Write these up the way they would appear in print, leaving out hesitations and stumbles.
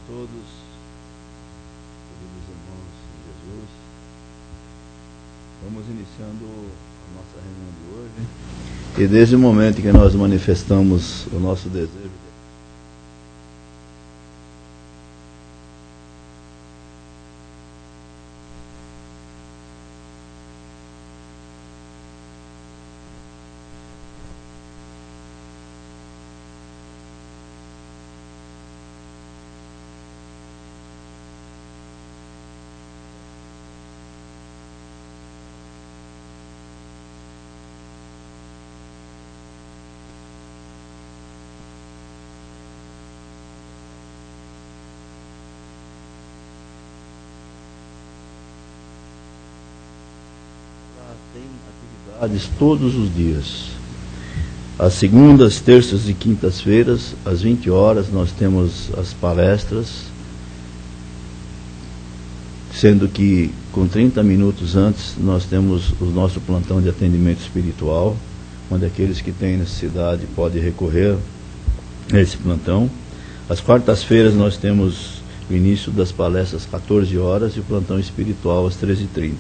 todos, queridos irmãos em Jesus. Vamos iniciando a nossa reunião de hoje. E desde o momento que nós manifestamos o nosso desejo tem atividades todos os dias. Às segundas, terças e quintas-feiras, às 20 horas, nós temos as palestras, sendo que com 30 minutos antes nós temos o nosso plantão de atendimento espiritual, onde aqueles que têm necessidade podem recorrer a esse plantão. Às quartas-feiras nós temos o início das palestras às 14 horas e o plantão espiritual às 13h30.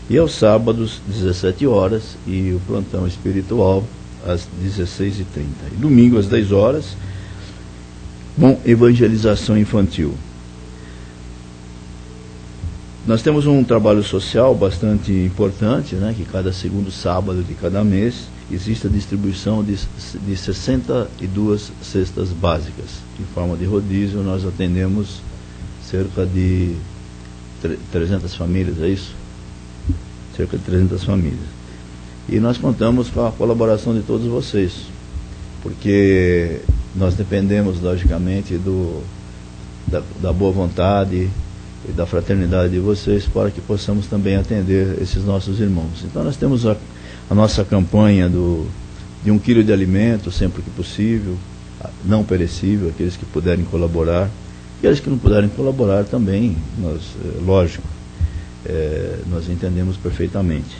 E aos sábados, 17 horas, e o plantão espiritual às 16h30. E domingo, às 10 horas, com evangelização infantil. Nós temos um trabalho social bastante importante, né, que cada segundo sábado de cada mês existe a distribuição de 62 cestas básicas. Em forma de rodízio, nós atendemos cerca de 300 famílias, é isso? Cerca de 300 famílias. E nós contamos com a colaboração de todos vocês, porque nós dependemos, logicamente, da boa vontade e da fraternidade de vocês para que possamos também atender esses nossos irmãos. Então nós temos a nossa campanha de 1 quilo de alimento, sempre que possível, não perecível, aqueles que puderem colaborar, e aqueles que não puderem colaborar também, lógico. Nós entendemos perfeitamente.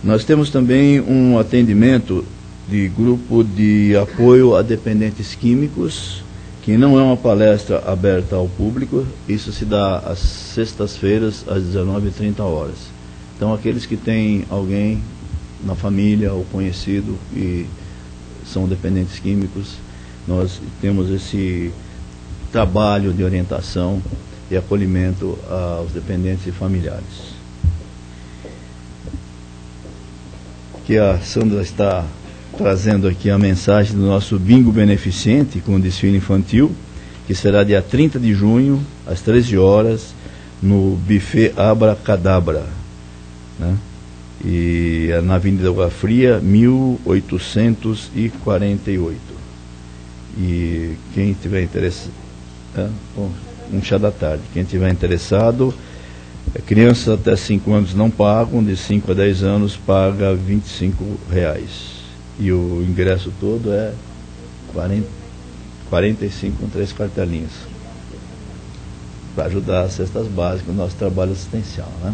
Nós temos também um atendimento de grupo de apoio a dependentes químicos, que não é uma palestra aberta ao público, isso se dá às sextas-feiras, às 19h30. Então, aqueles que têm alguém na família ou conhecido e são dependentes químicos, nós temos esse trabalho de orientação e acolhimento aos dependentes e familiares. Que a Sandra está trazendo aqui a mensagem do nosso bingo beneficente com o desfile infantil, que será dia 30 de junho, às 13 horas, no Buffet Abracadabra, né? E é na Avenida Água Fria, 1848. E quem tiver interesse, um chá da tarde. Quem tiver interessado, crianças até 5 anos não pagam, de 5 a 10 anos paga R$25. E o ingresso todo é 45 com 3 cartelinhas. Para ajudar as cestas básicas, o nosso trabalho assistencial, né?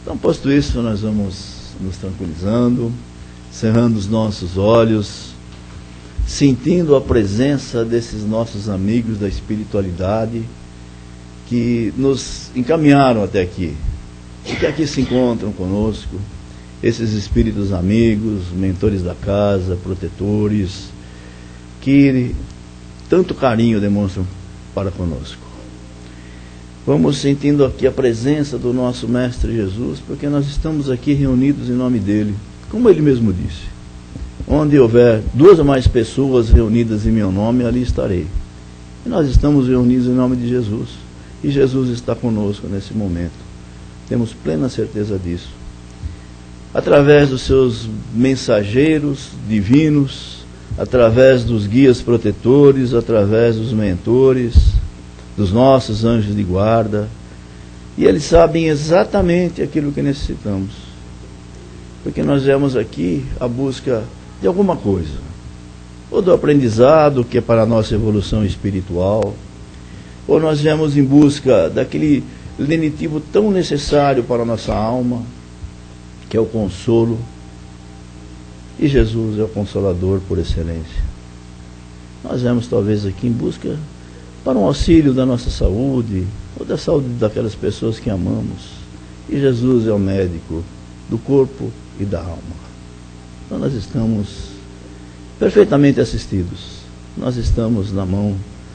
Então, posto isso, nós vamos nos tranquilizando, cerrando os nossos olhos, sentindo a presença desses nossos amigos da espiritualidade que nos encaminharam até aqui, e que aqui se encontram conosco, esses espíritos amigos, mentores da casa, protetores, que tanto carinho demonstram para conosco. Vamos sentindo aqui a presença do nosso Mestre Jesus, porque nós estamos aqui reunidos em nome dele, como ele mesmo disse. Onde houver 2 ou mais pessoas reunidas em meu nome, ali estarei. E nós estamos reunidos em nome de Jesus. E Jesus está conosco nesse momento. Temos plena certeza disso. Através dos seus mensageiros divinos, através dos guias protetores, através dos mentores, dos nossos anjos de guarda. E eles sabem exatamente aquilo que necessitamos. Porque nós viemos aqui à busca de alguma coisa, ou do aprendizado que é para a nossa evolução espiritual, ou nós viemos em busca daquele lenitivo tão necessário para a nossa alma, que é o consolo, e Jesus é o Consolador por excelência. Nós viemos talvez aqui em busca para um auxílio da nossa saúde, ou da saúde daquelas pessoas que amamos. E Jesus é o médico do corpo e da alma. Então nós estamos perfeitamente assistidos. Nós estamos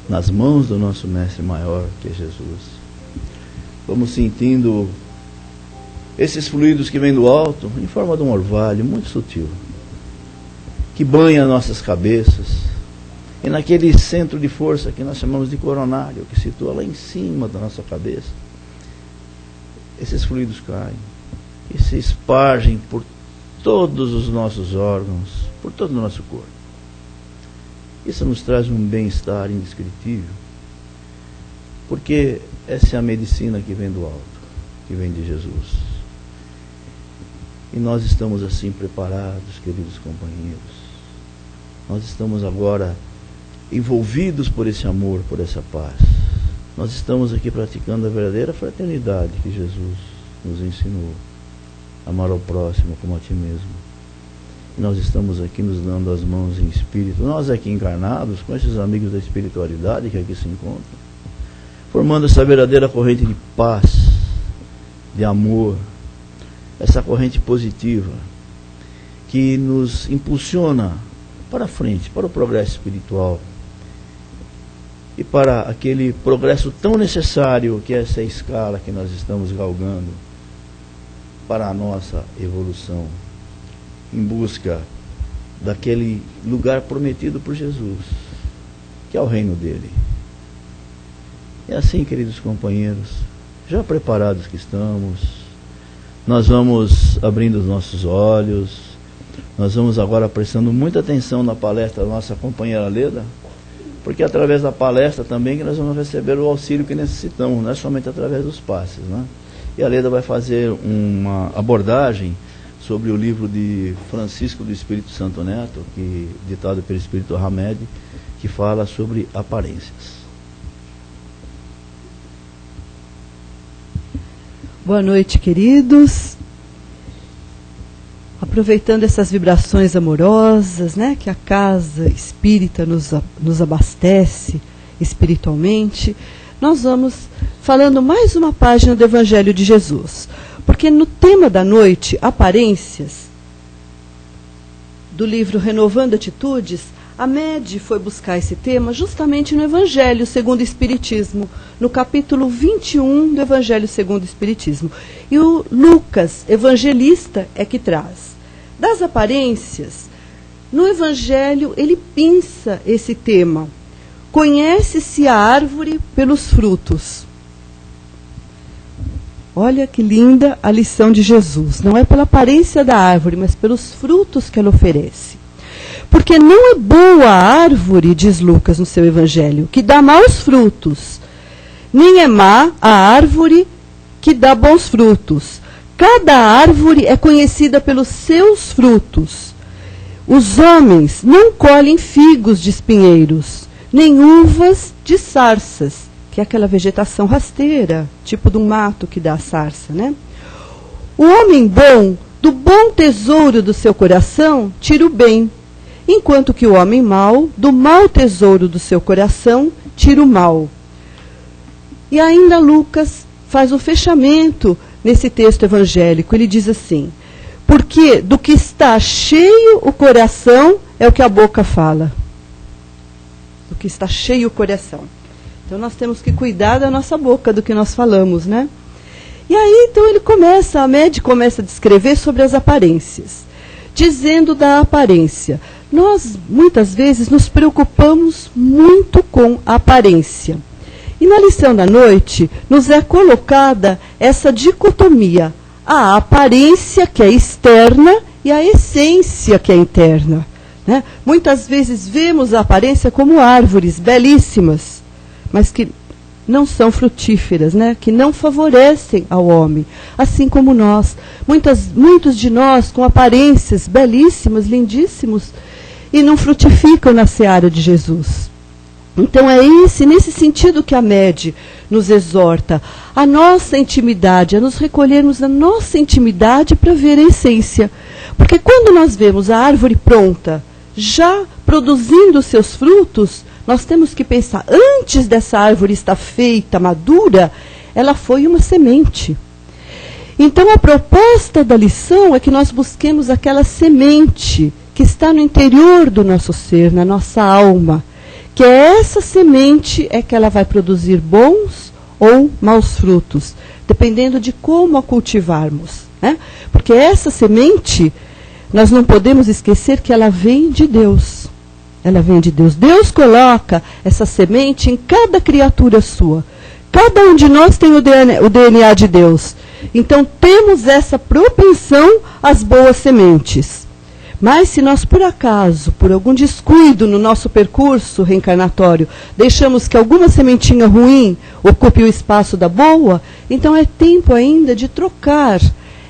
nas mãos do nosso Mestre maior, que é Jesus. Vamos sentindo esses fluidos que vêm do alto, em forma de um orvalho muito sutil, que banha nossas cabeças, e naquele centro de força que nós chamamos de coronário, que situa lá em cima da nossa cabeça, esses fluidos caem e se espargem por todos os nossos órgãos, por todo o nosso corpo. Isso nos traz um bem-estar indescritível, porque essa é a medicina que vem do alto, que vem de Jesus. E nós estamos assim preparados, queridos companheiros. Nós estamos agora envolvidos por esse amor, por essa paz. Nós estamos aqui praticando a verdadeira fraternidade que Jesus nos ensinou. Amar ao próximo como a ti mesmo. E nós estamos aqui nos dando as mãos em espírito. Nós aqui encarnados, com esses amigos da espiritualidade que aqui se encontram, formando essa verdadeira corrente de paz, de amor, essa corrente positiva que nos impulsiona para frente, para o progresso espiritual e para aquele progresso tão necessário que é essa escala que nós estamos galgando para a nossa evolução, em busca daquele lugar prometido por Jesus, que é o reino dele. É assim, queridos companheiros, já preparados que estamos, nós vamos abrindo os nossos olhos, nós vamos agora prestando muita atenção na palestra da nossa companheira Leda, porque é através da palestra também que nós vamos receber o auxílio que necessitamos, não é somente através dos passes, né? E a Leda vai fazer uma abordagem sobre o livro de Francisco do Espírito Santo Neto, ditado pelo Espírito Hamed, que fala sobre aparências. Boa noite, queridos. Aproveitando essas vibrações amorosas, né, que a casa espírita nos abastece espiritualmente, nós vamos falando mais uma página do Evangelho de Jesus. Porque no tema da noite, aparências, do livro Renovando Atitudes, a MED foi buscar esse tema justamente no Evangelho segundo o Espiritismo, no capítulo 21 do Evangelho segundo o Espiritismo. E o Lucas, evangelista, é que traz. Das aparências, no Evangelho ele pinça esse tema. Conhece-se a árvore pelos frutos. Olha que linda a lição de Jesus. Não é pela aparência da árvore, mas pelos frutos que ela oferece. Porque não é boa a árvore, diz Lucas no seu Evangelho, que dá maus frutos, nem é má a árvore que dá bons frutos. Cada árvore é conhecida pelos seus frutos. Os homens não colhem figos de espinheiros, nem uvas de sarças, que é aquela vegetação rasteira, tipo de um mato que dá a sarça, né? O homem bom, do bom tesouro do seu coração, tira o bem, enquanto que o homem mau, do mau tesouro do seu coração, tira o mal. E ainda Lucas faz um fechamento nesse texto evangélico. Ele diz assim: porque do que está cheio o coração é o que a boca fala. Do que está cheio o coração. Então nós temos que cuidar da nossa boca, do que nós falamos, né? E aí então a MED começa a descrever sobre as aparências. Dizendo da aparência. Nós, muitas vezes, nos preocupamos muito com a aparência. E na lição da noite, nos é colocada essa dicotomia. A aparência, que é externa, e a essência, que é interna. Né? Muitas vezes vemos a aparência como árvores belíssimas, mas que não são frutíferas, né? Que não favorecem ao homem, assim como nós. Muitos de nós com aparências belíssimas, lindíssimos, e não frutificam na seara de Jesus. Então é nesse sentido que a MED nos exorta, a nossa intimidade, a nos recolhermos na nossa intimidade para ver a essência. Porque quando nós vemos a árvore pronta, já produzindo seus frutos, nós temos que pensar, antes dessa árvore estar feita, madura, ela foi uma semente. Então a proposta da lição é que nós busquemos aquela semente que está no interior do nosso ser, na nossa alma, que essa semente é que ela vai produzir bons ou maus frutos, dependendo de como a cultivarmos, né? Porque essa semente, nós não podemos esquecer que ela vem de Deus. Ela vem de Deus. Deus coloca essa semente em cada criatura sua. Cada um de nós tem o DNA de Deus. Então temos essa propensão às boas sementes. Mas se nós, por acaso, por algum descuido no nosso percurso reencarnatório, deixamos que alguma sementinha ruim ocupe o espaço da boa, então é tempo ainda de trocar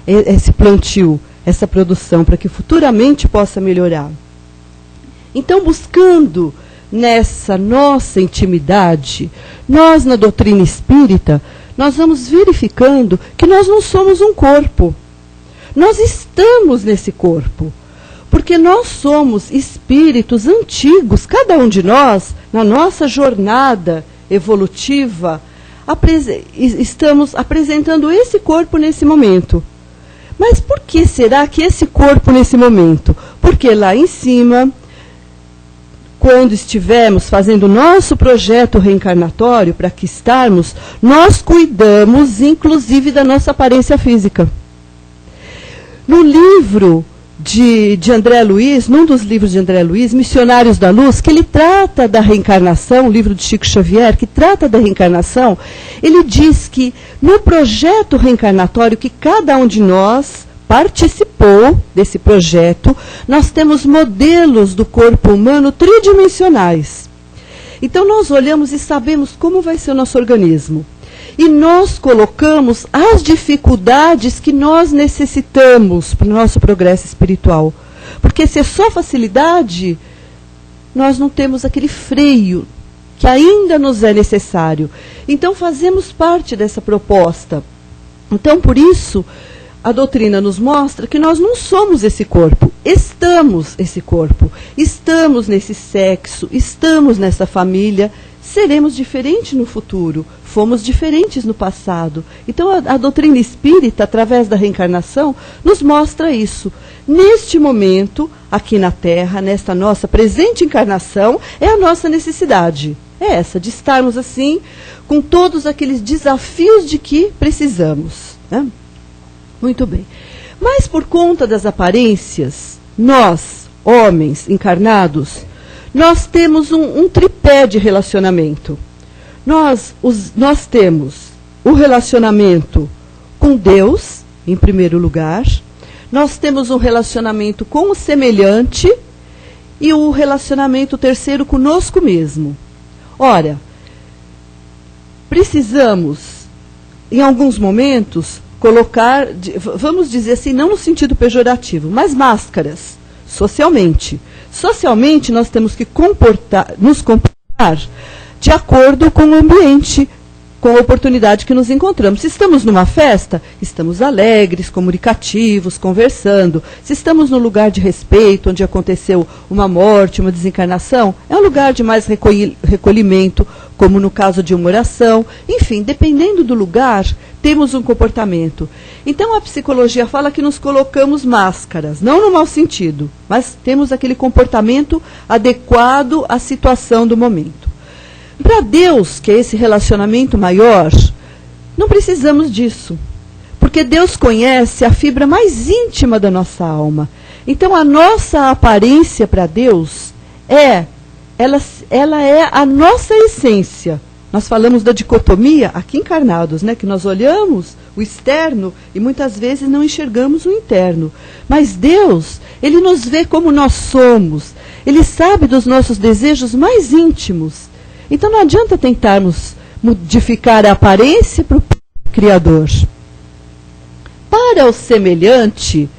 esse plantio, essa produção, para que futuramente possa melhorar. Então, buscando nessa nossa intimidade, nós na doutrina espírita, nós vamos verificando que nós não somos um corpo. Nós estamos nesse corpo. Porque nós somos espíritos antigos, cada um de nós, na nossa jornada evolutiva, estamos apresentando esse corpo nesse momento. Mas por que será que esse corpo nesse momento? Porque lá em cima, quando estivermos fazendo o nosso projeto reencarnatório, para que estarmos, nós cuidamos inclusive da nossa aparência física. No livro de André Luiz, num dos livros de André Luiz, Missionários da Luz, que ele trata da reencarnação, o livro de Chico Xavier, que trata da reencarnação, ele diz que no projeto reencarnatório que cada um de nós participou desse projeto, nós temos modelos do corpo humano tridimensionais. Então nós olhamos e sabemos como vai ser o nosso organismo. E nós colocamos as dificuldades que nós necessitamos para o nosso progresso espiritual. Porque se é só facilidade, nós não temos aquele freio que ainda nos é necessário. Então fazemos parte dessa proposta. Então por isso, a doutrina nos mostra que nós não somos esse corpo, estamos esse corpo, estamos nesse sexo, estamos nessa família, seremos diferentes no futuro, fomos diferentes no passado. Então a doutrina espírita, através da reencarnação, nos mostra isso. Neste momento, aqui na Terra, nesta nossa presente encarnação, é a nossa necessidade. É essa, de estarmos assim, com todos aqueles desafios de que precisamos, né? Muito bem. Mas por conta das aparências, nós, homens encarnados, nós temos um tripé de relacionamento. Nós temos o relacionamento com Deus, em primeiro lugar. Nós temos um relacionamento com o semelhante e o relacionamento terceiro conosco mesmo. Ora, precisamos, em alguns momentos, colocar, vamos dizer assim, não no sentido pejorativo, mas máscaras, socialmente. Socialmente, nós temos que nos comportar de acordo com o ambiente, com a oportunidade que nos encontramos. Se estamos numa festa, estamos alegres, comunicativos, conversando. Se estamos num lugar de respeito, onde aconteceu uma morte, uma desencarnação, é um lugar de mais recolhimento, como no caso de uma oração. Enfim, dependendo do lugar, temos um comportamento. Então a psicologia fala que nos colocamos máscaras, não no mau sentido, mas temos aquele comportamento adequado à situação do momento. Para Deus, que é esse relacionamento maior, não precisamos disso. Porque Deus conhece a fibra mais íntima da nossa alma. Então a nossa aparência para Deus ela é a nossa essência. Nós falamos da dicotomia aqui encarnados, né? Que nós olhamos o externo e muitas vezes não enxergamos o interno. Mas Deus, Ele nos vê como nós somos. Ele sabe dos nossos desejos mais íntimos. Então não adianta tentarmos modificar a aparência para o Criador. Para o semelhante,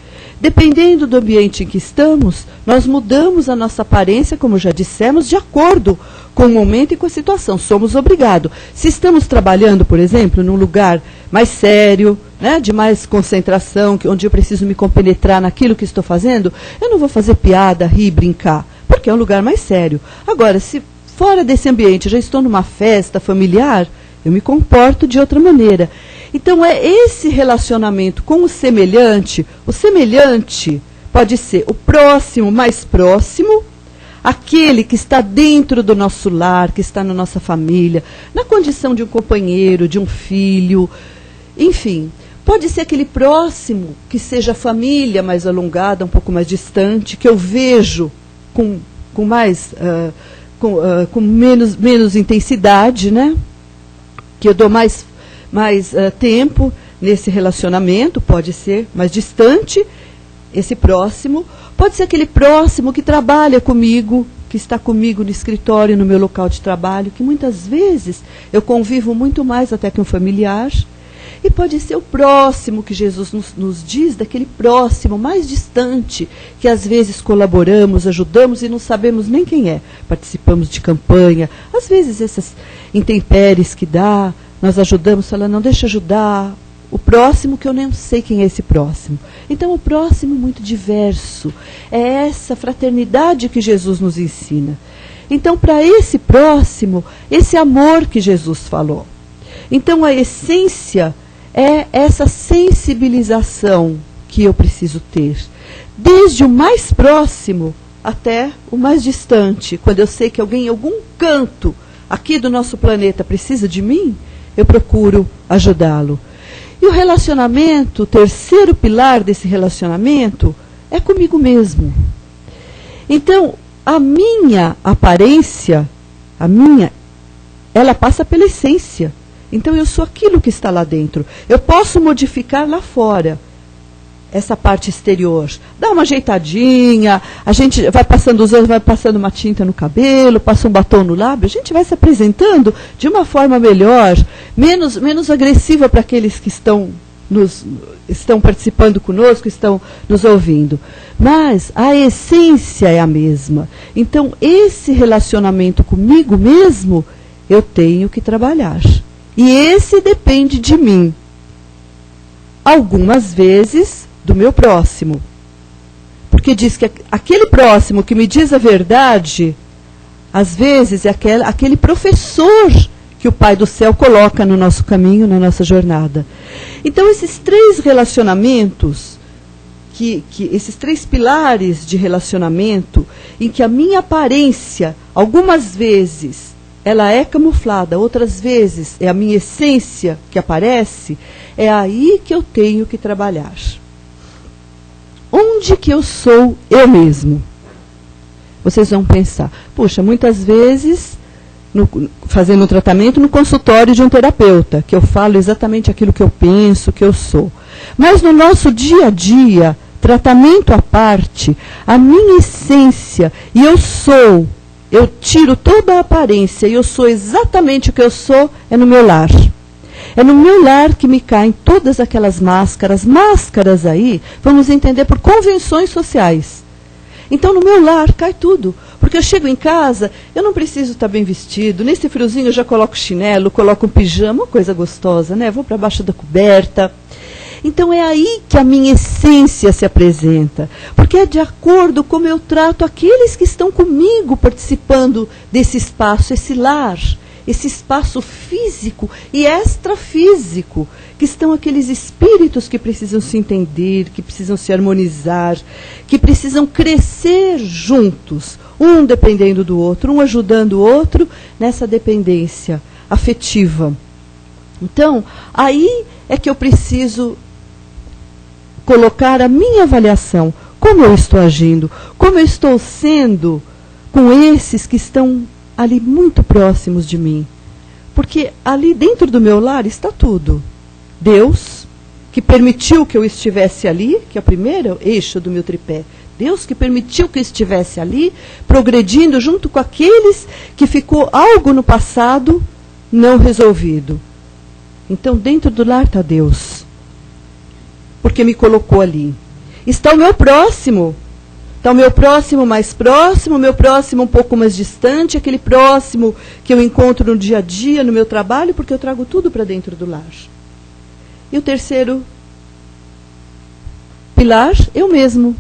dependendo do ambiente em que estamos, nós mudamos a nossa aparência, como já dissemos, de acordo com o momento e com a situação. Somos obrigados. Se estamos trabalhando, por exemplo, num lugar mais sério, né, de mais concentração, onde eu preciso me compenetrar naquilo que estou fazendo, eu não vou fazer piada, rir, brincar, porque é um lugar mais sério. Agora, se fora desse ambiente, já estou numa festa familiar, eu me comporto de outra maneira. Então é esse relacionamento com o semelhante pode ser o próximo, mais próximo, aquele que está dentro do nosso lar, que está na nossa família, na condição de um companheiro, de um filho, enfim. Pode ser aquele próximo que seja a família mais alongada, um pouco mais distante, que eu vejo com menos intensidade, né? Que eu dou mais tempo nesse relacionamento, pode ser mais distante, esse próximo. Pode ser aquele próximo que trabalha comigo, que está comigo no escritório, no meu local de trabalho, que muitas vezes eu convivo muito mais até que um familiar. E pode ser o próximo que Jesus nos diz, daquele próximo mais distante, que às vezes colaboramos, ajudamos e não sabemos nem quem é. Participamos de campanha, às vezes essas intempéries que dá, nós ajudamos, falando, não, deixa ajudar. O próximo que eu nem sei quem é esse próximo. Então o próximo muito diverso. É essa fraternidade que Jesus nos ensina. Então para esse próximo, esse amor que Jesus falou. Então a essência é essa sensibilização que eu preciso ter. Desde o mais próximo até o mais distante. Quando eu sei que alguém em algum canto aqui do nosso planeta precisa de mim, eu procuro ajudá-lo. E o relacionamento, o terceiro pilar desse relacionamento, é comigo mesmo. Então, a minha aparência, ela passa pela essência. Então eu sou aquilo que está lá dentro. Eu posso modificar lá fora essa parte exterior. Dá uma ajeitadinha, a gente vai passando os anos, vai passando uma tinta no cabelo, passa um batom no lábio, a gente vai se apresentando de uma forma melhor, menos agressiva para aqueles que estão participando conosco, estão nos ouvindo. Mas a essência é a mesma. Então esse relacionamento comigo mesmo, eu tenho que trabalhar. E esse depende de mim. Algumas vezes do meu próximo. Porque diz que aquele próximo que me diz a verdade, às vezes é aquele professor que o Pai do Céu coloca no nosso caminho, na nossa jornada. Então esses três relacionamentos, esses três pilares de relacionamento, em que a minha aparência, algumas vezes, ela é camuflada, outras vezes é a minha essência que aparece, é aí que eu tenho que trabalhar. Onde que eu sou eu mesmo? Vocês vão pensar, puxa, muitas vezes, fazendo um tratamento no consultório de um terapeuta, que eu falo exatamente aquilo que eu penso, que eu sou. Mas no nosso dia a dia, tratamento à parte, a minha essência, e eu tiro toda a aparência e eu sou exatamente o que eu sou, é no meu lar. É no meu lar que me caem todas aquelas máscaras. Máscaras aí, vamos entender por convenções sociais. Então no meu lar cai tudo. Porque eu chego em casa, eu não preciso estar bem vestido. Nesse friozinho eu já coloco chinelo, coloco um pijama, uma coisa gostosa, né? Vou para baixo da coberta. Então é aí que a minha essência se apresenta, porque é de acordo com como eu trato aqueles que estão comigo participando desse espaço, esse lar, esse espaço físico e extrafísico, que estão aqueles espíritos que precisam se entender, que precisam se harmonizar, que precisam crescer juntos, um dependendo do outro, um ajudando o outro nessa dependência afetiva. Então, aí é que eu preciso colocar a minha avaliação, como eu estou agindo, como eu estou sendo com esses que estão ali muito próximos de mim. Porque ali dentro do meu lar está tudo. Deus, que permitiu que eu estivesse ali, que é o primeiro eixo do meu tripé. Deus que permitiu que eu estivesse ali, progredindo junto com aqueles que ficou algo no passado não resolvido. Então dentro do lar está Deus. Porque me colocou ali. Está o meu próximo. Está o meu próximo mais próximo, o meu próximo um pouco mais distante, aquele próximo que eu encontro no dia a dia, no meu trabalho, porque eu trago tudo para dentro do lar. E o terceiro pilar, eu mesmo,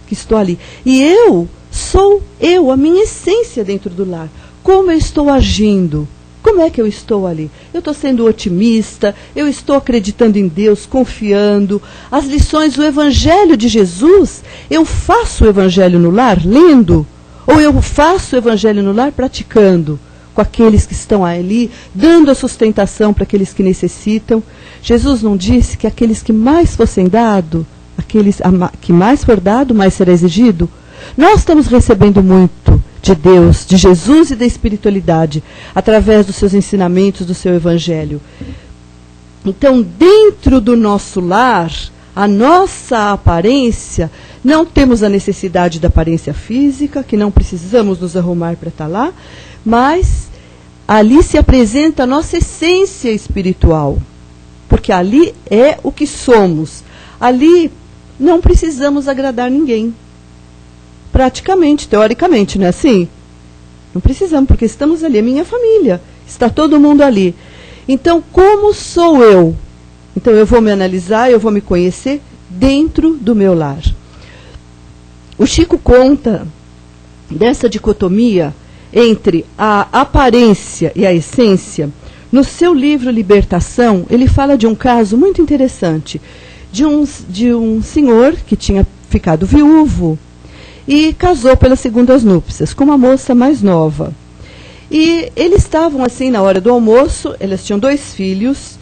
que estou ali. E eu sou eu, a minha essência dentro do lar. como eu estou agindo? Como é que eu estou ali? Eu estou sendo otimista, eu estou acreditando em Deus, confiando. As lições do Evangelho de Jesus, eu faço o Evangelho no lar lendo? Ou eu faço o Evangelho no lar praticando? Com aqueles que estão ali, dando a sustentação para aqueles que necessitam. Jesus não disse que aqueles que mais fossem dado, aqueles que mais for dado, mais será exigido? Nós estamos recebendo muito de Deus, de Jesus e da espiritualidade, através dos seus ensinamentos, do seu Evangelho. Então, dentro do nosso lar, a nossa aparência, não temos a necessidade da aparência física, que não precisamos nos arrumar para estar lá, mas ali se apresenta a nossa essência espiritual, porque ali é o que somos. Ali não precisamos agradar ninguém. Praticamente, teoricamente, não é assim? Não precisamos, porque estamos ali, é minha família, está todo mundo ali. Então, como sou eu? Então, eu vou me analisar, eu vou me conhecer dentro do meu lar. O Chico conta dessa dicotomia entre a aparência e a essência. No seu livro Libertação, ele fala de um caso muito interessante, de um senhor que tinha ficado viúvo, e casou pelas segundas núpcias com uma moça mais nova. E eles estavam assim na hora do almoço, elas tinham 2 filhos,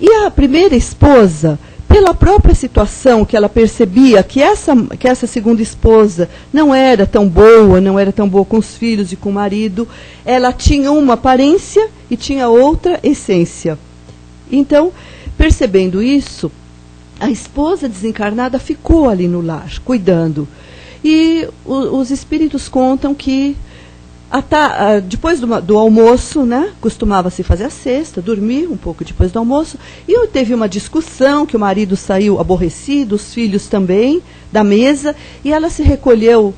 e a primeira esposa, pela própria situação que ela percebia que essa segunda esposa não era tão boa com os filhos e com o marido, ela tinha uma aparência e tinha outra essência. Então, percebendo isso, a esposa desencarnada ficou ali no lar, cuidando. E os espíritos contam que depois do almoço, né, costumava-se fazer a cesta, dormir um pouco depois do almoço, e teve uma discussão que o marido saiu aborrecido, os filhos também, da mesa, e ela se recolheu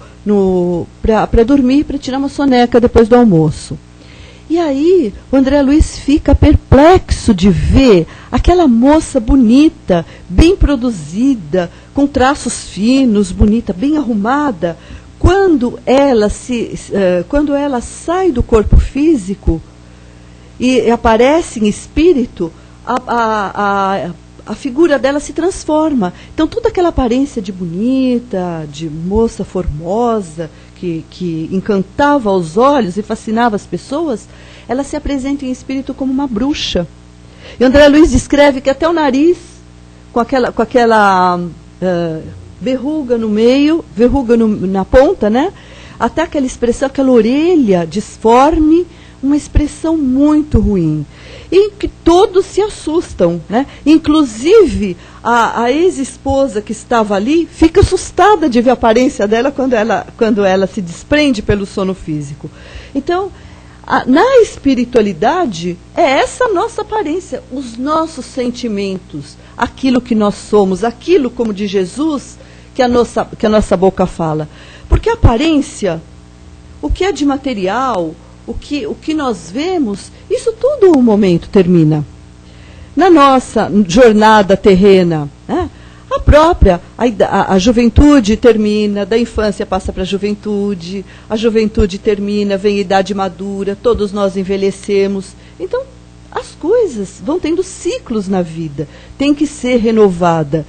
para dormir, para tirar uma soneca depois do almoço. E aí o André Luiz fica perplexo de ver aquela moça bonita, bem produzida, com traços finos, bonita, bem arrumada. Quando ela sai do corpo físico e aparece em espírito, a figura dela se transforma. Então toda aquela aparência de bonita, de moça formosa, que encantava os olhos e fascinava as pessoas, ela se apresenta em espírito como uma bruxa. E André Luiz descreve que até o nariz, com aquela verruga no meio, verruga na ponta, né? Até aquela expressão, aquela orelha disforme, uma expressão muito ruim. E que todos se assustam, né? Inclusive a ex-esposa que estava ali fica assustada de ver a aparência dela quando ela se desprende pelo sono físico. Então, na espiritualidade, é essa nossa aparência, os nossos sentimentos, aquilo que nós somos, aquilo, como de Jesus, que a nossa boca fala. Porque a aparência, o que é de material, o que nós vemos, isso tudo um momento termina. Na nossa jornada terrena, né, a juventude termina, da infância passa para a juventude termina, vem a idade madura, todos nós envelhecemos. Então, as coisas vão tendo ciclos na vida, tem que ser renovada.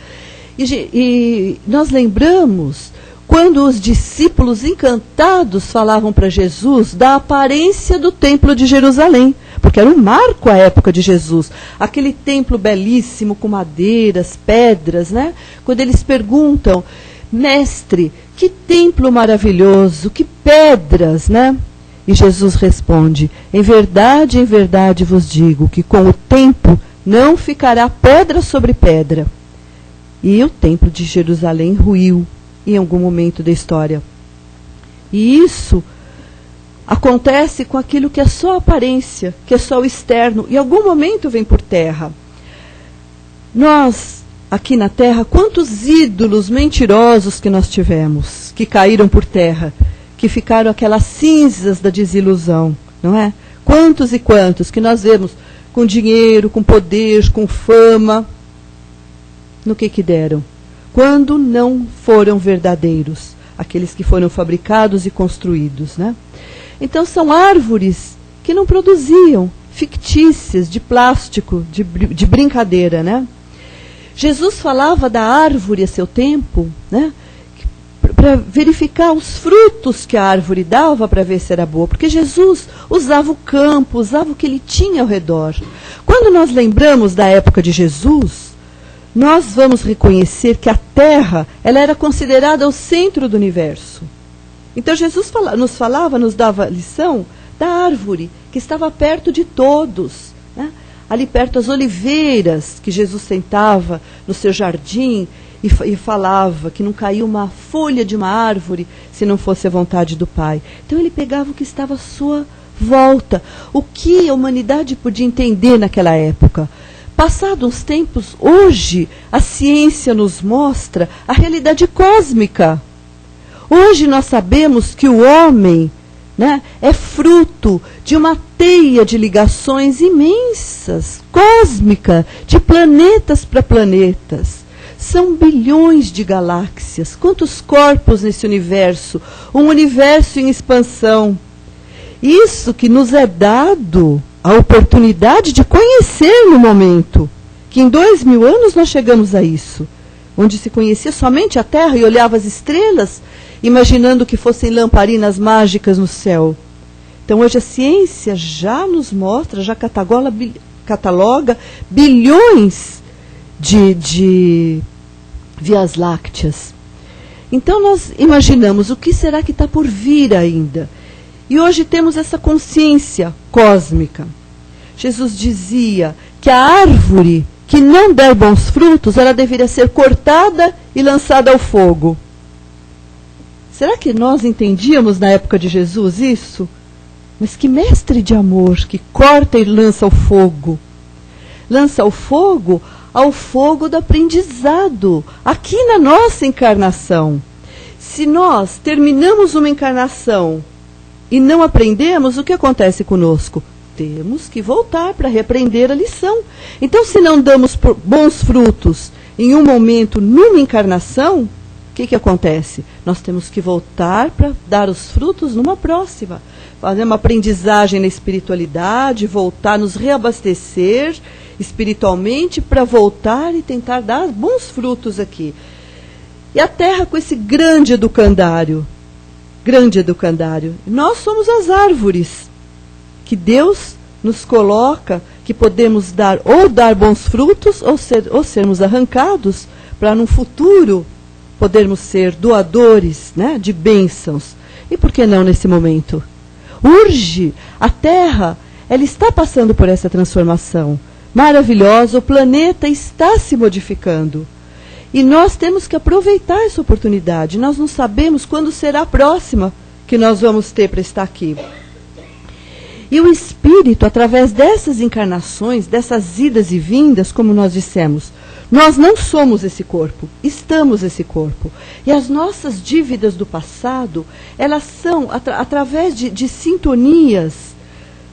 E nós lembramos quando os discípulos encantados falavam para Jesus da aparência do templo de Jerusalém, porque era um marco à época de Jesus, aquele templo belíssimo com madeiras, pedras, né? Quando eles perguntam, mestre, que templo maravilhoso, que pedras, né? E Jesus responde, em verdade vos digo, que com o tempo não ficará pedra sobre pedra. E o templo de Jerusalém ruiu em algum momento da história. E isso acontece com aquilo que é só aparência, que é só o externo, e em algum momento vem por terra. Nós, aqui na terra, quantos ídolos mentirosos que nós tivemos, que caíram por terra, que ficaram aquelas cinzas da desilusão, não é? Quantos e quantos que nós vemos com dinheiro, com poder, com fama, no que deram? Quando não foram verdadeiros. aqueles que foram fabricados e construídos, né? Então são árvores que não produziam, fictícias, de plástico, de brincadeira, né? Jesus falava da árvore a seu tempo, né? Para verificar os frutos que a árvore dava para ver se era boa, porque Jesus usava o campo, usava o que ele tinha ao redor. Quando nós lembramos da época de Jesus, nós vamos reconhecer que a terra, ela era considerada o centro do universo. Então Jesus nos dava a lição da árvore, que estava perto de todos, né? Ali perto as oliveiras, que Jesus sentava no seu jardim e falava que não caía uma folha de uma árvore se não fosse a vontade do Pai. Então ele pegava o que estava à sua volta, o que a humanidade podia entender naquela época. Passados uns tempos, hoje a ciência nos mostra a realidade cósmica. Hoje nós sabemos que o homem, né, é fruto de uma teia de ligações imensas, cósmica, de planetas para planetas. São bilhões de galáxias. Quantos corpos nesse universo? Um universo em expansão. Isso que nos é dado a oportunidade de conhecer no momento. Que em 2000 anos nós chegamos a isso. Onde se conhecia somente a Terra e olhava as estrelas, imaginando que fossem lamparinas mágicas no céu. Então hoje a ciência já nos mostra, já cataloga bilhões de vias lácteas. Então nós imaginamos o que será que está por vir ainda. E hoje temos essa consciência cósmica. Jesus dizia que a árvore que não der bons frutos, ela deveria ser cortada e lançada ao fogo. Será que nós entendíamos na época de Jesus isso? Mas que mestre de amor que corta e lança ao fogo. Lança ao fogo do aprendizado, aqui na nossa encarnação. Se nós terminamos uma encarnação e não aprendemos, o que acontece conosco? Temos que voltar para reaprender a lição. Então, se não damos bons frutos em um momento, numa encarnação, o que acontece? Nós temos que voltar para dar os frutos numa próxima. Fazer uma aprendizagem na espiritualidade, voltar, nos reabastecer espiritualmente para voltar e tentar dar bons frutos aqui. E a Terra com esse grande educandário. Nós somos as árvores que Deus nos coloca, que podemos dar bons frutos ou sermos arrancados para no futuro podermos ser doadores, né, de bênçãos. E por que não nesse momento? Urge, a Terra, ela está passando por essa transformação maravilhosa, o planeta está se modificando. E nós temos que aproveitar essa oportunidade. Nós não sabemos quando será a próxima que nós vamos ter para estar aqui. E o Espírito, através dessas encarnações, dessas idas e vindas, como nós dissemos, nós não somos esse corpo, estamos esse corpo. E as nossas dívidas do passado, elas são, através de sintonias,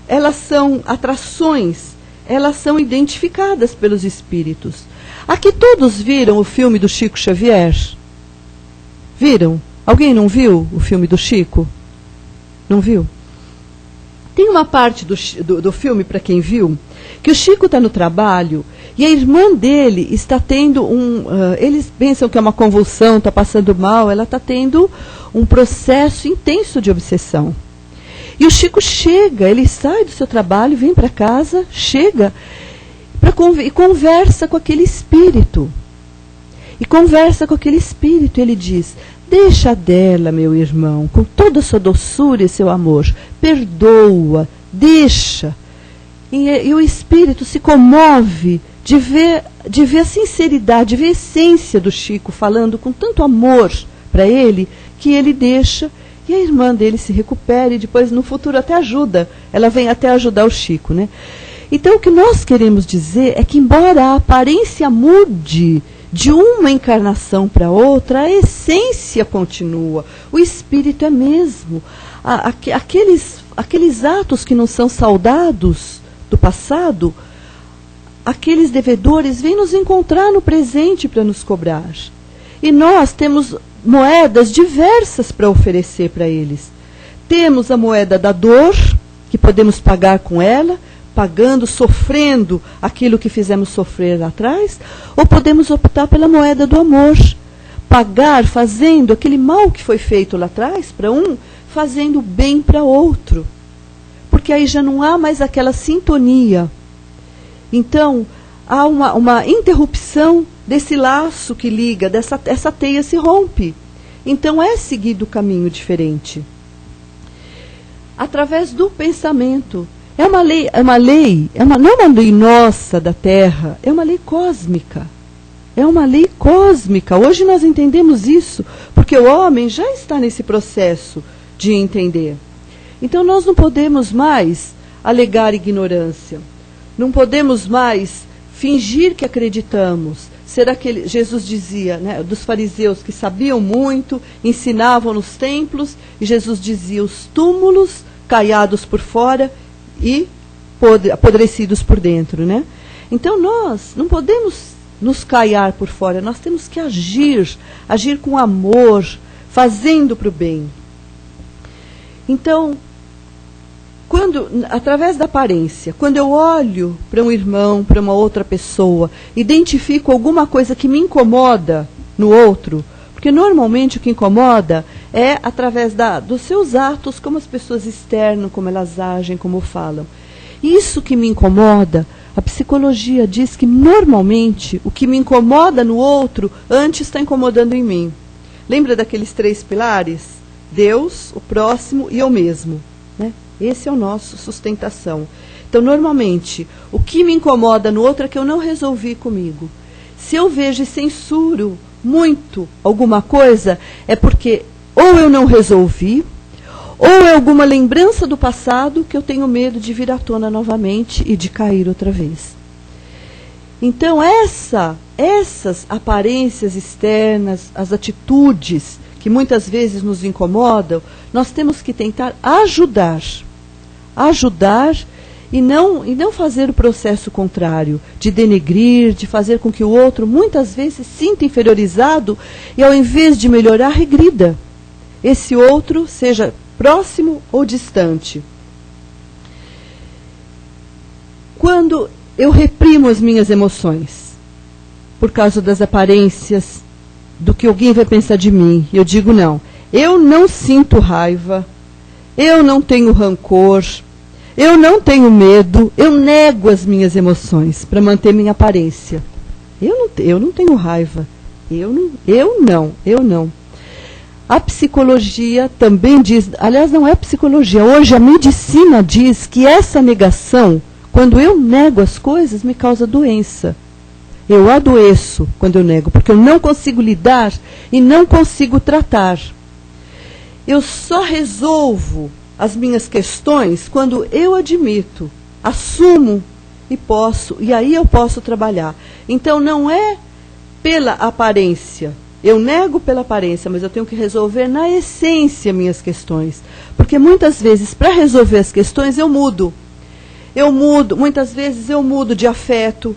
elas são atrações, elas são identificadas pelos espíritos. Aqui todos viram o filme do Chico Xavier? Viram? Alguém não viu o filme do Chico? Não viu? Tem uma parte do filme, para quem viu, que o Chico está no trabalho e a irmã dele está tendo eles pensam que é uma convulsão, está passando mal, ela está tendo um processo intenso de obsessão. E o Chico chega, ele sai do seu trabalho, vem para casa, chega e conversa com aquele espírito. Ele diz: deixa dela, meu irmão, com toda a sua doçura e seu amor, perdoa, deixa. E o espírito se comove de ver a sinceridade, de ver a essência do Chico falando com tanto amor para ele, que ele deixa. E a irmã dele se recupera e depois no futuro até ajuda. Ela vem até ajudar o Chico, né? Então o que nós queremos dizer é que embora a aparência mude de uma encarnação para outra, a essência continua. O espírito é mesmo. Aqueles atos que não são saudados do passado, aqueles devedores vêm nos encontrar no presente para nos cobrar. E nós temos moedas diversas para oferecer para eles. Temos a moeda da dor, que podemos pagar com ela, pagando, sofrendo aquilo que fizemos sofrer lá atrás, ou podemos optar pela moeda do amor, pagar fazendo aquele mal que foi feito lá atrás para um, fazendo bem para outro. Porque aí já não há mais aquela sintonia. Então, há uma interrupção desse laço que liga, essa teia se rompe. Então é seguido o caminho diferente. Através do pensamento. Não é uma lei nossa da Terra, é uma lei cósmica. É uma lei cósmica. Hoje nós entendemos isso, porque o homem já está nesse processo de entender. Então nós não podemos mais alegar ignorância. Não podemos mais fingir que acreditamos. Ser aquele, Jesus dizia, né, dos fariseus que sabiam muito, ensinavam nos templos, e Jesus dizia, os túmulos caiados por fora e apodrecidos por dentro, né? Então nós não podemos nos caiar por fora, nós temos que agir com amor, fazendo para o bem. Então, através da aparência, quando eu olho para um irmão, para uma outra pessoa, identifico alguma coisa que me incomoda no outro, porque normalmente o que incomoda é através dos seus atos, como as pessoas externam, como elas agem, como falam. Isso que me incomoda, a psicologia diz que normalmente o que me incomoda no outro, antes está incomodando em mim. Lembra daqueles 3 pilares? Deus, o próximo e eu mesmo, né? Esse é o nosso sustentação. Então, normalmente, o que me incomoda no outro é que eu não resolvi comigo. Se eu vejo e censuro muito alguma coisa, é porque ou eu não resolvi, ou é alguma lembrança do passado que eu tenho medo de vir à tona novamente e de cair outra vez. Então, essas aparências externas, as atitudes que muitas vezes nos incomodam, nós temos que tentar ajudar e não fazer o processo contrário, de denegrir, de fazer com que o outro muitas vezes se sinta inferiorizado e ao invés de melhorar, regrida. Esse outro seja próximo ou distante. Quando eu reprimo as minhas emoções, por causa das aparências, do que alguém vai pensar de mim, eu digo não, eu não sinto raiva, eu não tenho rancor, eu não tenho medo, eu nego as minhas emoções para manter minha aparência. Eu não tenho raiva, eu não. A psicologia também diz, aliás, não é psicologia, hoje a medicina diz que essa negação, quando eu nego as coisas, me causa doença. Eu adoeço quando eu nego, porque eu não consigo lidar e não consigo tratar. Eu só resolvo as minhas questões quando eu admito, assumo e aí eu posso trabalhar. Então não é pela aparência. Eu nego pela aparência, mas eu tenho que resolver na essência minhas questões. Porque muitas vezes, para resolver as questões, eu mudo. Muitas vezes eu mudo de afeto,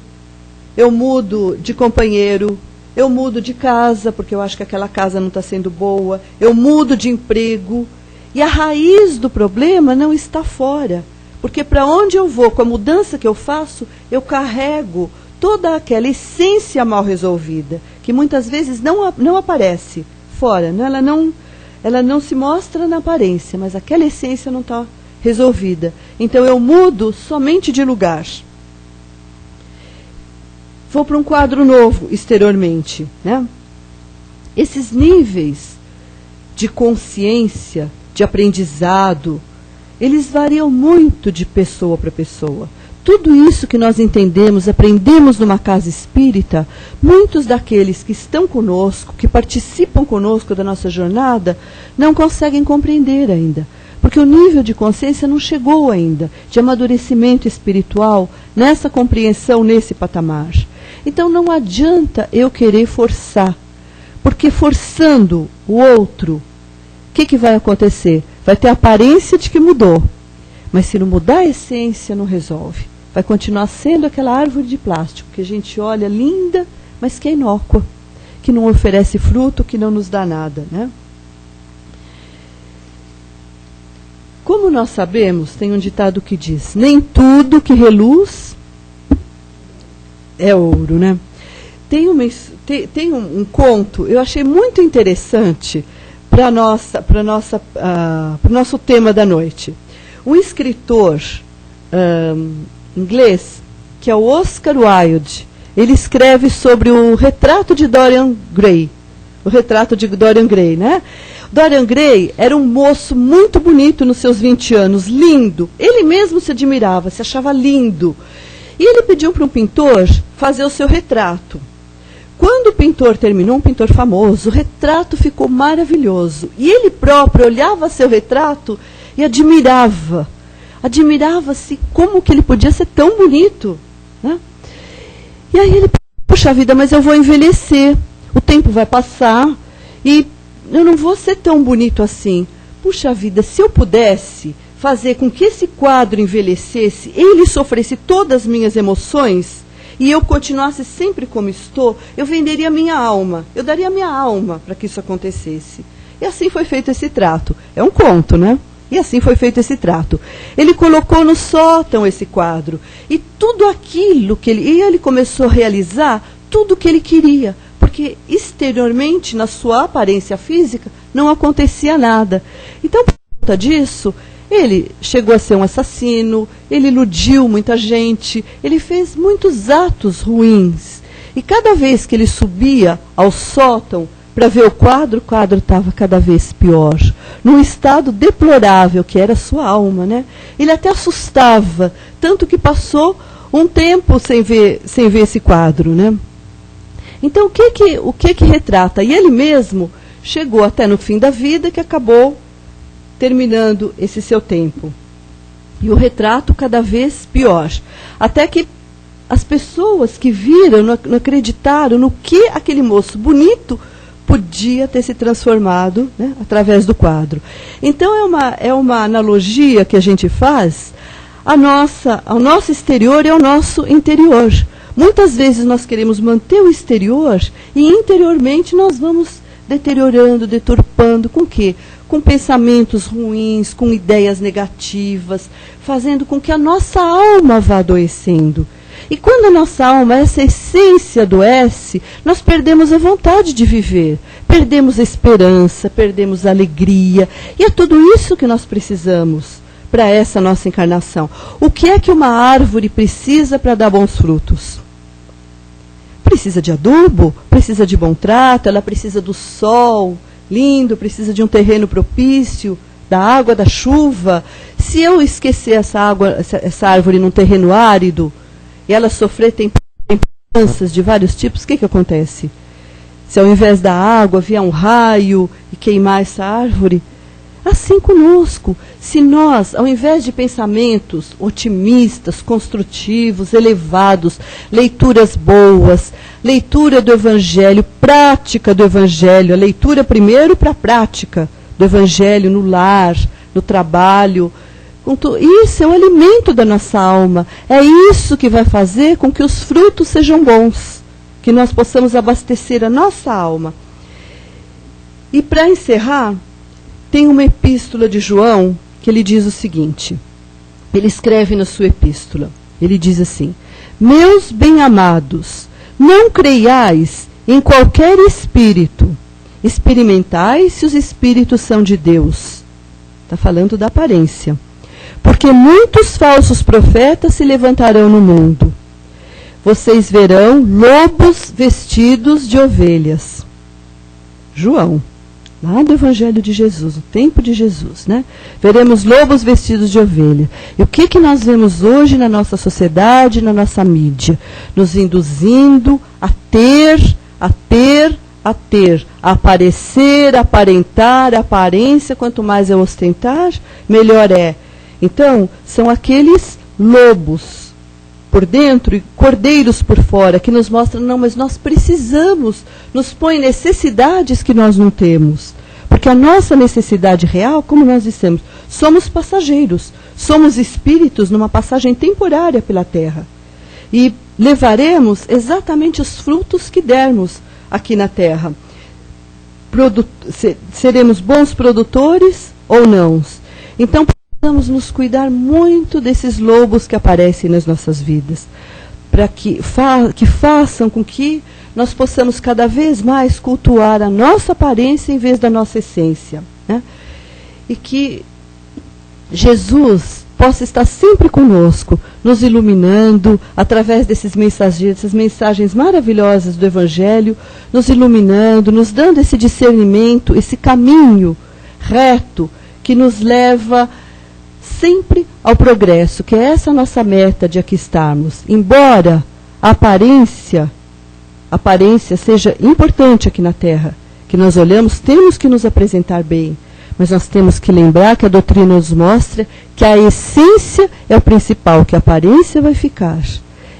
eu mudo de companheiro, eu mudo de casa, porque eu acho que aquela casa não está sendo boa, eu mudo de emprego. E a raiz do problema não está fora. Porque para onde eu vou, com a mudança que eu faço, eu carrego toda aquela essência mal resolvida, que muitas vezes não aparece fora, né? Ela não se mostra na aparência, mas aquela essência não está resolvida. Então eu mudo somente de lugar. Vou para um quadro novo exteriormente, né? Esses níveis de consciência, de aprendizado, eles variam muito de pessoa para pessoa. Tudo isso que nós entendemos, aprendemos numa casa espírita, muitos daqueles que estão conosco, que participam conosco da nossa jornada, não conseguem compreender ainda. Porque o nível de consciência não chegou ainda, de amadurecimento espiritual, nessa compreensão, nesse patamar. Então não adianta eu querer forçar, porque forçando o outro, o que vai acontecer? Vai ter a aparência de que mudou, mas se não mudar a essência, não resolve. Vai continuar sendo aquela árvore de plástico que a gente olha linda, mas que é inócua, que não oferece fruto, que não nos dá nada, né? Como nós sabemos, tem um ditado que diz, nem tudo que reluz é ouro, né? Tem um conto, eu achei muito interessante para o nosso tema da noite. Um escritor inglês, que é o Oscar Wilde, ele escreve sobre o retrato de Dorian Gray. O retrato de Dorian Gray, né? Dorian Gray era um moço muito bonito nos seus 20 anos, lindo. Ele mesmo se admirava, se achava lindo. E ele pediu para um pintor fazer o seu retrato. Quando o pintor terminou, um pintor famoso, o retrato ficou maravilhoso. E ele próprio olhava seu retrato e admirava. Admirava-se como que ele podia ser tão bonito, né? E aí ele, puxa vida, mas eu vou envelhecer. O tempo vai passar e eu não vou ser tão bonito assim. Puxa vida, se eu pudesse fazer com que esse quadro envelhecesse, ele sofresse todas as minhas emoções e eu continuasse sempre como estou, eu venderia minha alma, eu daria minha alma para que isso acontecesse. E assim foi feito esse trato. É um conto, né? E assim foi feito esse trato. Ele colocou no sótão esse quadro e tudo aquilo que ele começou a realizar tudo o que ele queria. Porque exteriormente, na sua aparência física, não acontecia nada. Então, por conta disso, ele chegou a ser um assassino, ele iludiu muita gente, ele fez muitos atos ruins. E cada vez que ele subia ao sótão para ver o quadro estava cada vez pior. Num estado deplorável, que era a sua alma, né? Ele até assustava, tanto que passou um tempo sem ver esse quadro, né? Então, o que retrata? E ele mesmo chegou até no fim da vida, que acabou terminando esse seu tempo. E o retrato cada vez pior. Até que as pessoas que viram, não acreditaram no que aquele moço bonito podia ter se transformado, né, através do quadro. Então, é uma analogia que a gente faz ao nosso exterior e ao nosso interior. Muitas vezes nós queremos manter o exterior e interiormente nós vamos deteriorando, deturpando. Com o quê? Com pensamentos ruins, com ideias negativas, fazendo com que a nossa alma vá adoecendo. E quando a nossa alma, essa essência adoece, nós perdemos a vontade de viver, perdemos a esperança, perdemos a alegria. E é tudo isso que nós precisamos para essa nossa encarnação. O que é que uma árvore precisa para dar bons frutos? Precisa de adubo, precisa de bom trato, ela precisa do sol lindo, precisa de um terreno propício, da água, da chuva. Se eu esquecer essa árvore num terreno árido, e ela sofrer temperanças de vários tipos, o que acontece? Se ao invés da água vier um raio e queimar essa árvore, assim conosco, se nós, ao invés de pensamentos otimistas, construtivos, elevados, leituras boas, leitura do Evangelho, prática do Evangelho, a leitura primeiro para a prática do Evangelho no lar, no trabalho, isso é o alimento da nossa alma, é isso que vai fazer com que os frutos sejam bons, que nós possamos abastecer a nossa alma. E para encerrar, tem uma epístola de João que ele diz o seguinte, ele escreve na sua epístola, ele diz assim, meus bem-amados, não creiais em qualquer espírito, experimentai se os espíritos são de Deus. Está falando da aparência. Porque muitos falsos profetas se levantarão no mundo. Vocês verão lobos vestidos de ovelhas. João, lá do Evangelho de Jesus, no tempo de Jesus, né? Veremos lobos vestidos de ovelha. E o que nós vemos hoje na nossa sociedade, na nossa mídia? Nos induzindo a aparecer, aparentar, aparência, quanto mais eu ostentar, melhor é. Então, são aqueles lobos por dentro e cordeiros por fora, que nos mostram, não, mas nós precisamos, nos põe necessidades que nós não temos. Porque a nossa necessidade real, como nós dissemos, somos passageiros, somos espíritos numa passagem temporária pela Terra. E levaremos exatamente os frutos que dermos aqui na Terra? Seremos bons produtores ou não? Então, precisamos nos cuidar muito desses lobos que aparecem nas nossas vidas, para que façam com que nós possamos cada vez mais cultuar a nossa aparência em vez da nossa essência, né? E que Jesus possa estar sempre conosco, nos iluminando através desses mensageiros, essas mensagens maravilhosas do Evangelho, nos iluminando, nos dando esse discernimento, esse caminho reto que nos leva sempre ao progresso, que é essa nossa meta de aqui estarmos. Embora a aparência seja importante aqui na Terra, que nós olhamos, temos que nos apresentar bem, mas nós temos que lembrar que a doutrina nos mostra que a essência é o principal, que a aparência vai ficar.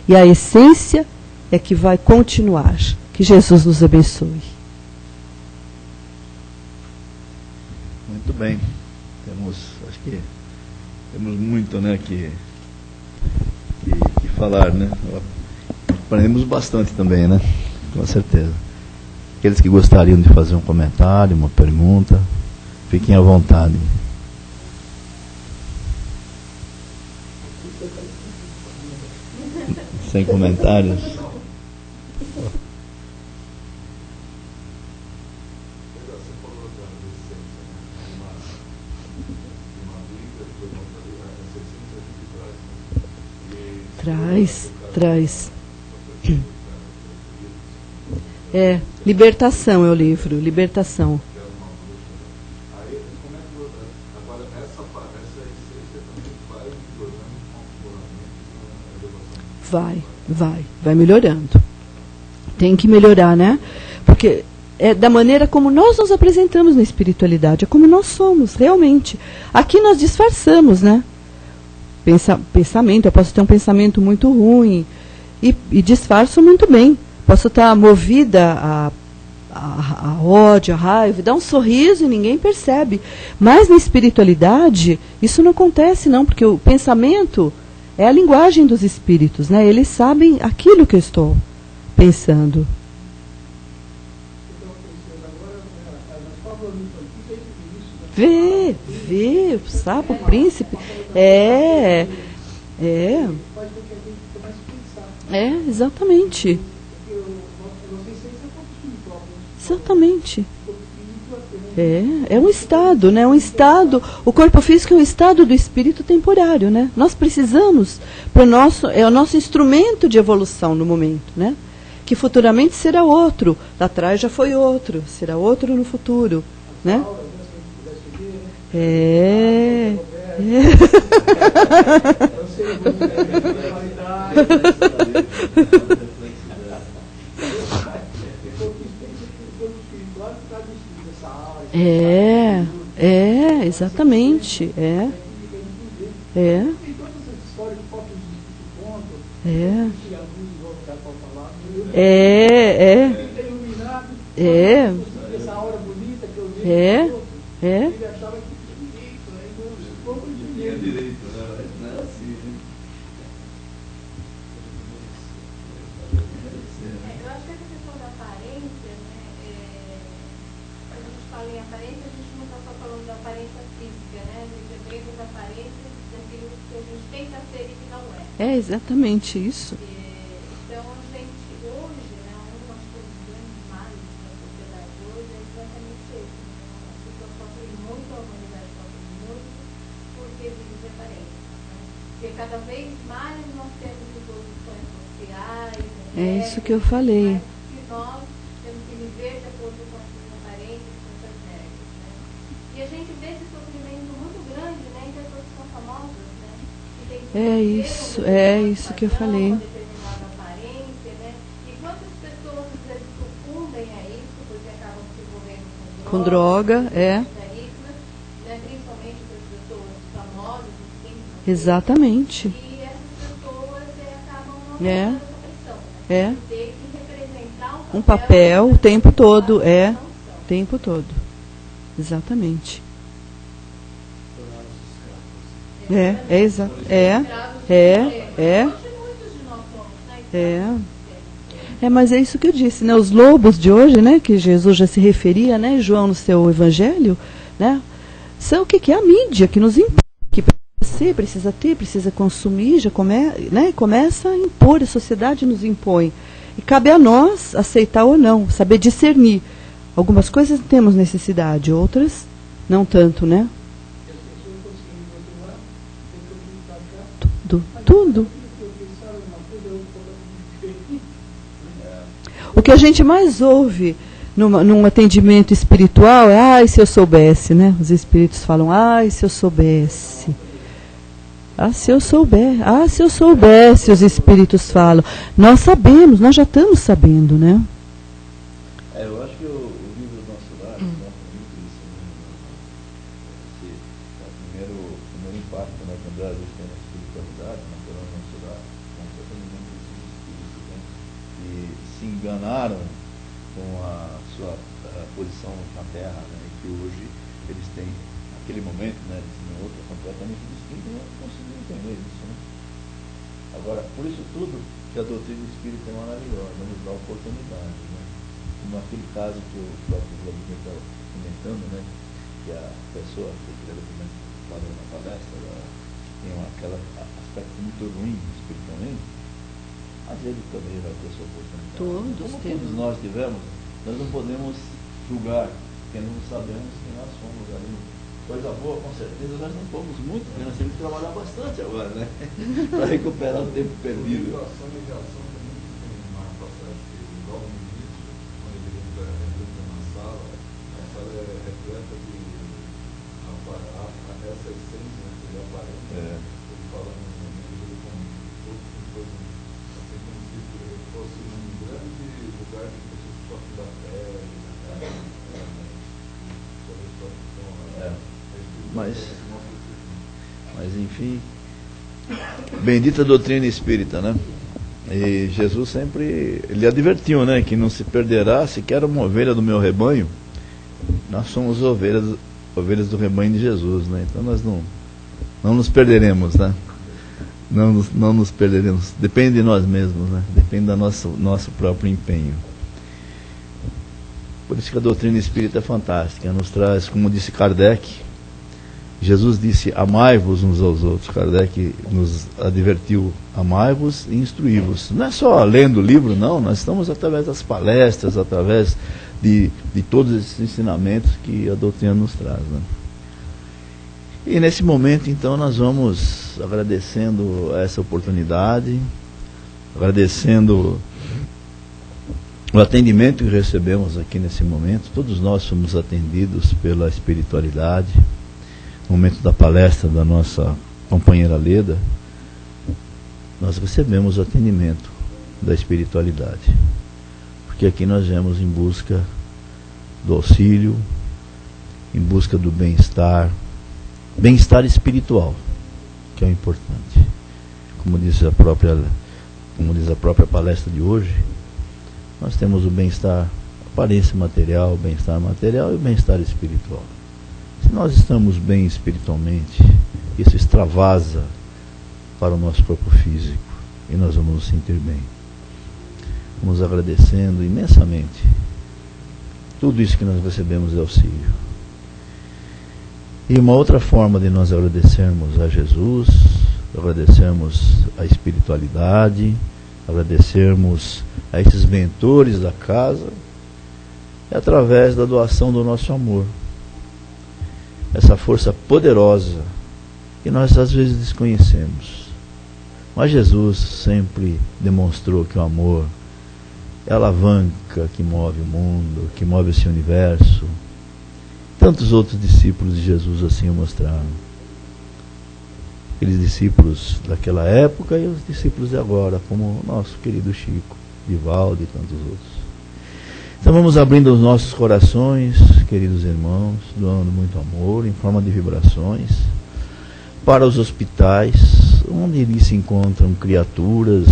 E a essência é que vai continuar. Que Jesus nos abençoe. Muito bem. Acho que temos muito, né, que falar, né? Aprendemos bastante também, né? Com certeza. Aqueles que gostariam de fazer um comentário, uma pergunta, fiquem à vontade. Sem comentários? Traz. Libertação é o livro, Libertação. Vai melhorando. Tem que melhorar, né? Porque é da maneira como nós nos apresentamos na espiritualidade, é como nós somos, realmente. Aqui nós disfarçamos, né? Pensamento, eu posso ter um pensamento muito ruim e disfarço muito bem. Posso estar movida a ódio, a raiva, dar um sorriso e ninguém percebe. Mas na espiritualidade, isso não acontece não, porque o pensamento é a linguagem dos espíritos, né? Eles sabem aquilo que eu estou pensando. Vê, o sapo, o príncipe. Exatamente. Exatamente. É um estado, né? Um estado, o corpo físico é um estado do espírito temporário, né? Nós precisamos, é o nosso instrumento de evolução no momento, né? Que futuramente será outro. Lá atrás já foi outro, será outro no futuro, né? Exatamente. Exatamente isso. Então, a gente hoje, né, um dos grandes males da sociedade hoje é exatamente esse. As pessoas sofrem muito, a humanidade sofre muito, porque vive de aparência. Né? Porque cada vez mais nós temos imposições sociais. É isso que eu falei. Que nós temos que viver de acordo com essas aparências, com essas regras. Né? E a gente vê esse sofrimento muito grande, né, em pessoas que são famosas. É isso que eu falei. Uma determinada aparência, né? E quantas pessoas às vezes sucumbem a isso, porque acabam se envolvendo com droga, né? Principalmente para as pessoas famosas, assim, exatamente. E essas pessoas acabam não tendo essa pressão, né? Ter que representar um papel o tempo todo, o tempo todo. Exatamente. Mas é isso que eu disse, né? Os lobos de hoje, né? Que Jesus já se referia, né? João no seu evangelho, né? São o que é a mídia que nos impõe, que precisa ter, precisa consumir, já né? Começa a impor, a sociedade nos impõe. E cabe a nós aceitar ou não, saber discernir. Algumas coisas temos necessidade, outras não tanto, né? Tudo. O que a gente mais ouve num atendimento espiritual é, ai, se eu soubesse, né? Os espíritos falam, ai, se eu soubesse. Se eu soubesse, os espíritos falam. Nós sabemos, nós já estamos sabendo, né? Eu acho que o livro do Nosso Lar mostra muito isso. Primeiro impacto, né, que o Brasil tem na espiritualidade, na Corona do Nosso Lar, mostra também muito esses espíritos, né, que se enganaram com a sua posição na Terra, né, e que hoje eles têm, naquele momento, né, eles têm outra completamente distinta, e não conseguiram entender isso, né? Agora, por isso tudo que a doutrina espírita é maravilhosa, nos dá oportunidade, né? Como aquele caso que o próprio Vladimir estava comentando, né? Que a pessoa que ele falou na palestra, ela tem aquele aspecto muito ruim espiritualmente, às vezes também vai ter sua oportunidade. Todos nós tivemos, nós não podemos julgar, porque não sabemos quem nós somos ali. Coisa boa, com certeza, nós não fomos muito, porque nós temos que trabalhar bastante agora, né? Para recuperar o tempo perdido. A reação também tem uma passagem que logo no início, quando ele entra na sala é repleta de essa essência que ele aparece. Ele fala no momento, ele como se fosse um grande lugar de pessoas que sofrem da pele, Mas enfim, bendita doutrina espírita, né? E Jesus sempre, ele advertiu, né, que não se perderá sequer uma ovelha do meu rebanho. Nós somos ovelhas do rebanho de Jesus, né? Então nós não nos perderemos, né? Não nos perderemos. Depende de nós mesmos, né? Depende do nosso próprio empenho. Por isso que a doutrina espírita é fantástica. Nos traz, como disse Kardec, Jesus disse, amai-vos uns aos outros. Kardec nos advertiu, amai-vos e instruí-vos. Não é só lendo o livro, não. Nós estamos através das palestras, através de todos esses ensinamentos que a doutrina nos traz, né? E nesse momento, então, nós vamos agradecendo essa oportunidade, agradecendo o atendimento que recebemos aqui nesse momento. Todos nós somos atendidos pela espiritualidade. No momento da palestra da nossa companheira Leda, nós recebemos o atendimento da espiritualidade. Porque aqui nós viemos em busca do auxílio, em busca do bem-estar espiritual, que é o importante. Como diz a própria palestra de hoje, nós temos o bem-estar, aparência material, o bem-estar material e o bem-estar espiritual. Se nós estamos bem espiritualmente, isso extravasa para o nosso corpo físico e nós vamos nos sentir bem. Vamos agradecendo imensamente tudo isso que nós recebemos de auxílio. E uma outra forma de nós agradecermos a Jesus, agradecermos a espiritualidade, agradecermos a esses mentores da casa, é através da doação do nosso amor. Essa força poderosa que nós às vezes desconhecemos. Mas Jesus sempre demonstrou que o amor é a alavanca que move o mundo, que move esse universo. Tantos outros discípulos de Jesus assim o mostraram. Aqueles discípulos daquela época e os discípulos de agora, como o nosso querido Chico, Divaldo e tantos outros. Então vamos abrindo os nossos corações, queridos irmãos, doando muito amor em forma de vibrações para os hospitais, onde ali se encontram criaturas,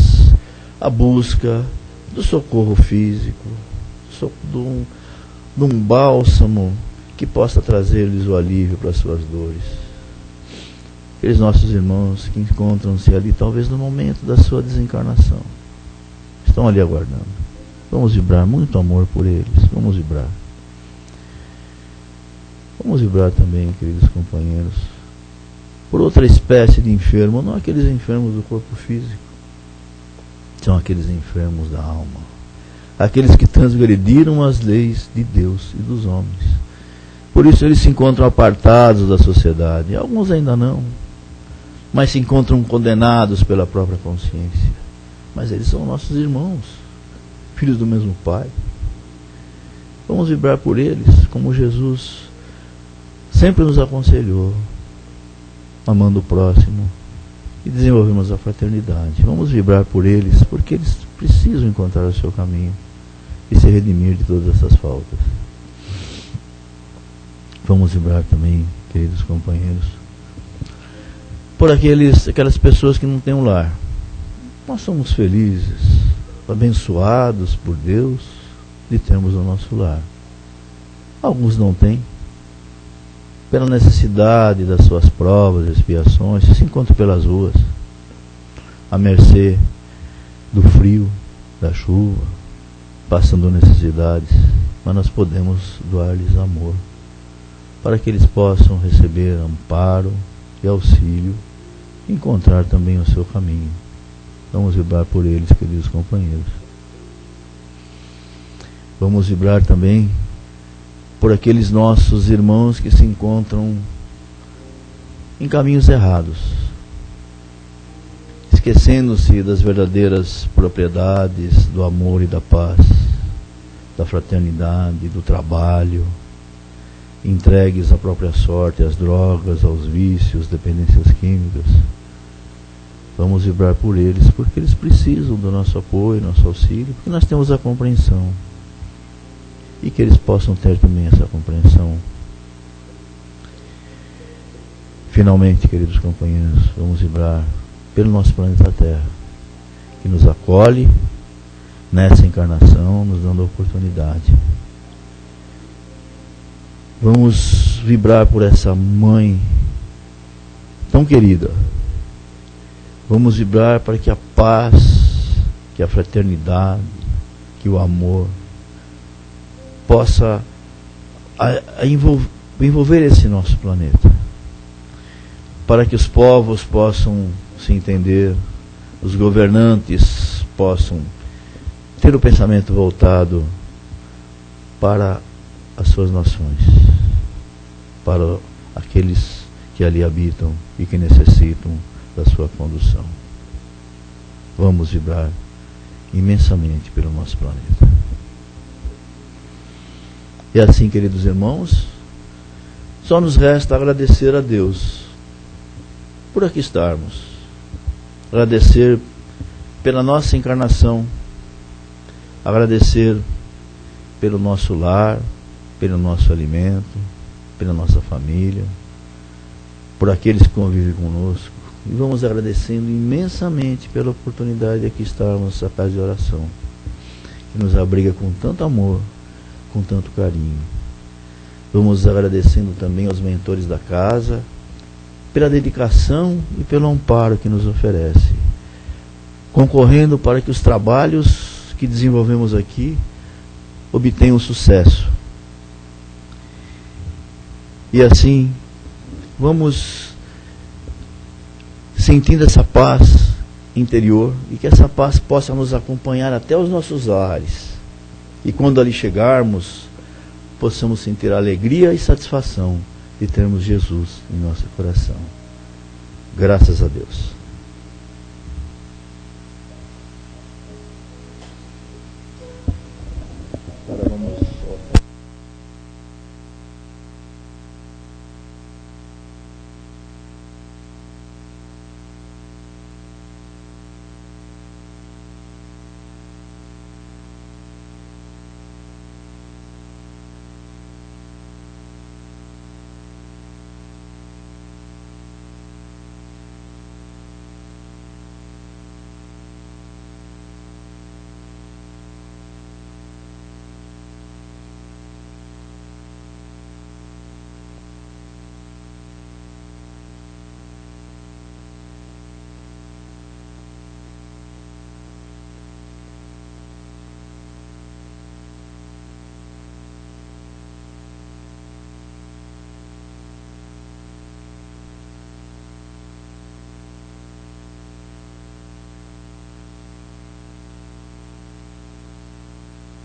a busca do socorro físico, de um bálsamo que possa trazer-lhes o alívio para as suas dores. Aqueles nossos irmãos que encontram-se ali, talvez no momento da sua desencarnação, estão ali aguardando. Vamos vibrar muito amor por eles. Vamos vibrar. Vamos vibrar também, queridos companheiros, por outra espécie de enfermo, não aqueles enfermos do corpo físico, são aqueles enfermos da alma, aqueles que transgrediram as leis de Deus e dos homens. Por isso eles se encontram apartados da sociedade. Alguns ainda não, mas se encontram condenados pela própria consciência. Mas eles são nossos irmãos, filhos do mesmo Pai. Vamos vibrar por eles, como Jesus sempre nos aconselhou, amando o próximo e desenvolvemos a fraternidade. Vamos vibrar por eles, porque eles precisam encontrar o seu caminho e se redimir de todas essas faltas. Vamos vibrar também, queridos companheiros, por aquelas pessoas que não têm um lar. Nós somos felizes, abençoados por Deus de termos o nosso lar. Alguns não têm, pela necessidade das suas provas e expiações, se encontram pelas ruas, à mercê do frio, da chuva, passando necessidades, mas nós podemos doar-lhes amor, para que eles possam receber amparo e auxílio, e encontrar também o seu caminho. Vamos vibrar por eles, queridos companheiros. Vamos vibrar também por aqueles nossos irmãos que se encontram em caminhos errados, esquecendo-se das verdadeiras propriedades do amor e da paz, da fraternidade, do trabalho, entregues à própria sorte, às drogas, aos vícios, dependências químicas. Vamos vibrar por eles, porque eles precisam do nosso apoio, nosso auxílio, porque nós temos a compreensão. E que eles possam ter também essa compreensão. Finalmente, queridos companheiros, vamos vibrar pelo nosso planeta Terra, que nos acolhe nessa encarnação, nos dando a oportunidade. Vamos vibrar por essa mãe tão querida. Vamos vibrar para que a paz, que a fraternidade, que o amor possa envolver esse nosso planeta, para que os povos possam se entender, os governantes possam ter o pensamento voltado para as suas nações, para aqueles que ali habitam e que necessitam da sua condução. Vamos vibrar imensamente pelo nosso planeta. E assim, queridos irmãos, só nos resta agradecer a Deus por aqui estarmos, agradecer pela nossa encarnação, agradecer pelo nosso lar, pelo nosso alimento, pela nossa família, por aqueles que convivem conosco. E vamos agradecendo imensamente pela oportunidade de aqui estarmos nessa casa de oração, que nos abriga com tanto amor, com tanto carinho. Vamos agradecendo também aos mentores da casa, pela dedicação e pelo amparo que nos oferece, concorrendo para que os trabalhos que desenvolvemos aqui obtenham sucesso. E assim, vamos sentindo essa paz interior, e que essa paz possa nos acompanhar até os nossos lares. E quando ali chegarmos, possamos sentir a alegria e satisfação de termos Jesus em nosso coração. Graças a Deus.